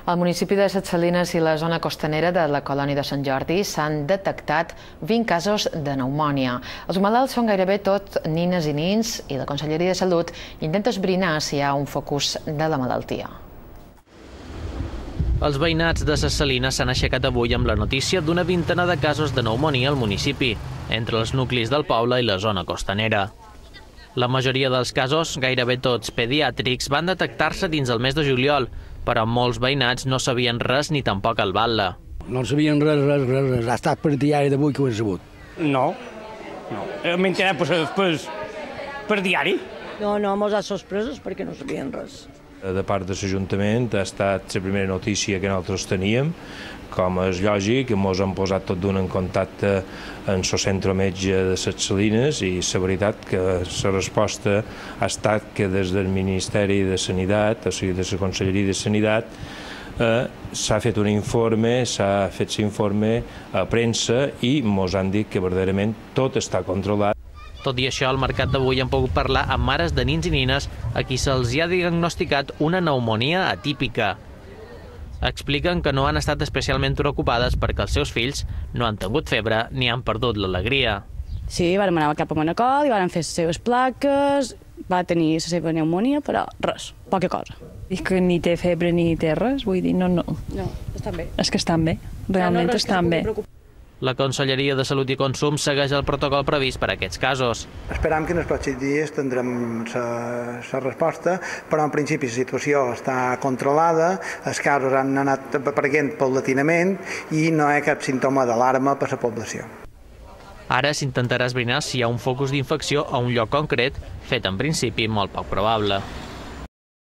Al municipi de Ses Salines i la zona costanera de la colònia de Sant Jordi s'han detectat 20 casos de pneumònia. Els malalts són gairebé tot nines i nins i la Conselleria de Salut intenta esbrinar si hi ha un focus de la malaltia. Els veïnats de Ses Salines s'han aixecat avui amb la notícia d'una vintena de casos de pneumònia al municipi, entre els nuclis del poble i la zona costanera. La majoria dels casos, gairebé tots pediàtrics, van detectar-se dins el mes de juliol, però molts veïnats no sabien res ni tampoc el batlle. No en sabien res. Ha estat per diari d'avui que ho he sabut. No. M'he enterat per diari. No, mos ha sorpresos perquè no sabien res. De part de l'Ajuntament ha estat la primera notícia que nosaltres teníem. Com és lògic, ens hem posat tot d'un en contacte amb el centre metge de Ses Salines i la veritat que la resposta ha estat que des del Ministeri de Sanitat, o sigui, de la Conselleria de Sanitat, s'ha fet un informe, s'ha fet l'informe a premsa i ens han dit que verdaderament tot està controlat. Tot i això, al mercat d'avui hem pogut parlar amb mares de nins i nines a qui se'ls ha diagnosticat una pneumònia atípica. Expliquen que no han estat especialment preocupades perquè els seus fills no han tingut febre ni han perdut l'alegria. Sí, vam anar cap a Manacor i van fer les seves plaques, va tenir la seva pneumònia, però res, poca cosa. És que ni té febre ni té res, vull dir, no. No, estan bé. És que estan bé, realment estan bé. La Conselleria de Salut i Consum segueix el protocol previst per a aquests casos. Esperam que en els pròxims dies tindrem la resposta, però en principi la situació està controlada, els casos han anat apareguent paulatinament i no hi ha cap símptoma d'alarma per a la població. Ara s'intentarà esbrinar si hi ha un focus d'infecció a un lloc concret, fet en principi molt poc probable.